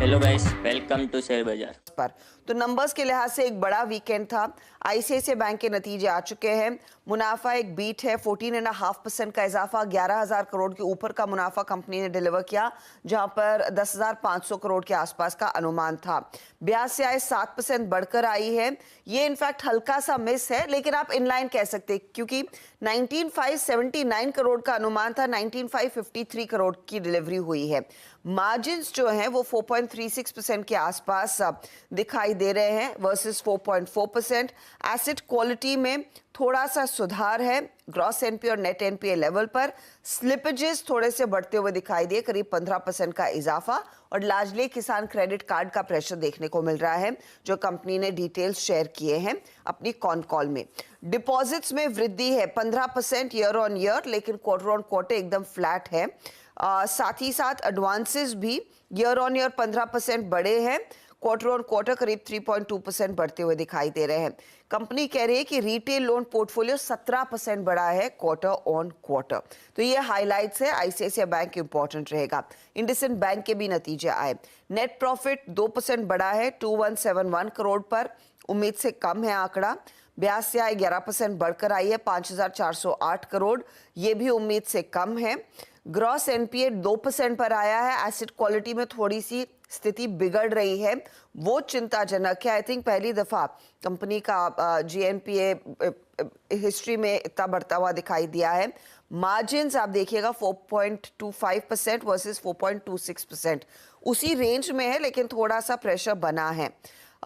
Hello guys, welcome to share बाजार। पर तो नंबर्स के लिहाज से एक बड़ा वीकेंड था। आईसीआईसीआई बैंक के नतीजे आ चुके हैं। मुनाफा एक बीट है, 14.5% का इजाफा, 11,000 करोड़ के ऊपर का मुनाफा कंपनी ने डिलीवर किया, जहां पर 10,500 करोड़ के आसपास का अनुमान था। ब्याज से आय 7% बढ़कर आई है। ये इनफैक्ट हल्का सा मिस है, लेकिन आप इनलाइन कह सकते हैं, क्योंकि 19,579 करोड़ का अनुमान था, 19,553 करोड़ की डिलीवरी हुई है। मार्जिन्स जो हैं वो 4.36% के आसपास दिखाई दे रहे हैं वर्सेस 4.4%। एसेट क्वालिटी में थोड़ा सा सुधार है, ग्रॉस एनपीए और नेट एनपीए लेवल पर। स्लिपेजेस थोड़े से बढ़ते हुए दिखाई दिए, करीब 15% का इजाफा, और लार्जली किसान क्रेडिट कार्ड का प्रेशर देखने को मिल रहा है, जो कंपनी ने डिटेल्स शेयर किए हैं अपनी कॉन कॉल में। डिपॉजिट्स में वृद्धि है 15% ईयर ऑन ईयर, लेकिन क्वार्टर ऑन क्वार्टर एकदम फ्लैट है। साथ ही साथ एडवांसेस भी ईयर ऑन ईयर 15% बढ़े हैं, क्वार्टर ऑन क्वार्टर करीब 3.2% बढ़ते हुए दिखाई दे रहे हैं। कंपनी कह रही है कि रिटेल लोन पोर्टफोलियो 17% बढ़ा है क्वार्टर ऑन क्वार्टर। तो ये हाइलाइट्स है। आईसीआईसीआई बैंक इंपॉर्टेंट रहेगा। इंडसइंड बैंक के भी नतीजे आए। नेट प्रॉफिट 2% बढ़ा है, 2171 करोड़ पर, उम्मीद से कम है आंकड़ा। ब्याज से आय 11% बढ़कर आई है, 5,408 करोड़, ये भी उम्मीद से कम है। ग्रॉस एनपीए 2% पर आया है। एसेट क्वालिटी में थोड़ी सी स्थिति बिगड़ रही है, वो चिंताजनक है। आई थिंक पहली दफा कंपनी का जीएनपीए हिस्ट्री में इतना बढ़ता हुआ दिखाई दिया है। मार्जिन्स आप देखिएगा 4.25% वर्सेस 4.26%, उसी रेंज में है, लेकिन थोड़ा सा प्रेशर बना है।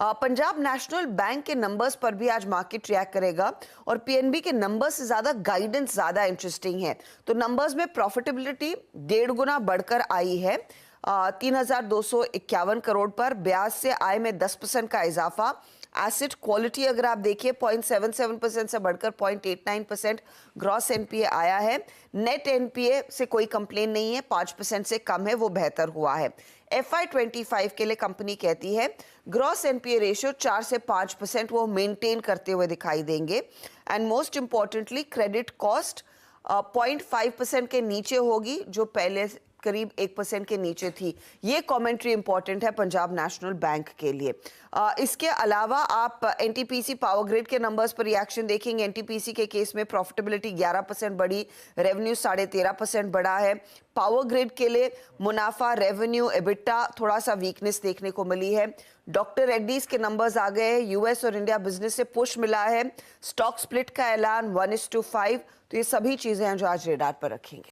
पंजाब नेशनल बैंक के नंबर्स पर भी आज मार्केट रिएक्ट करेगा, और पीएनबी के नंबर्स से ज्यादा गाइडेंस ज्यादा इंटरेस्टिंग है। तो नंबर्स में प्रॉफिटेबिलिटी 1.5 गुना बढ़कर आई है, 3,251 करोड़ पर। ब्याज से आय में 10% का इजाफा। एसेट क्वालिटी अगर आप देखिए 0.77% से बढ़कर 0.89%। ग्रॉस एनपीए आया है। नेट एनपीए से कोई कंप्लेन नहीं है, 5% से कम है, वो बेहतर हुआ है। FY25 के लिए कंपनी कहती है ग्रॉस एनपीए रेशियो 4 से 5% वो मेंटेन करते हुए दिखाई देंगे। And most importantly credit cost 0.5% के नीचे होगी, जो पहले करीब 1% के नीचे थी। ये कमेंट्री इंपॉर्टेंट है पंजाब नेशनल बैंक के लिए। इसके अलावा आप एनटीपीसी पावर ग्रिड के नंबर्स पर रिएक्शन देखेंगे। एनटीपीसी के केस में प्रॉफिटेबिलिटी 11% बढ़ी, रेवेन्यू 13.5% बढ़ा है। पावर ग्रिड के लिए मुनाफा, रेवेन्यू, एबिटा थोड़ा सा वीकनेस देखने को मिली है। डॉक्टर रेड्डीज के नंबर्स आ गए हैं। यूएस और इंडिया बिजनेस से पुश मिला है। स्टॉक स्प्लिट का ऐलान 1:5। तो ये सभी चीजें हैं जो आज रेडार पर रखेंगे।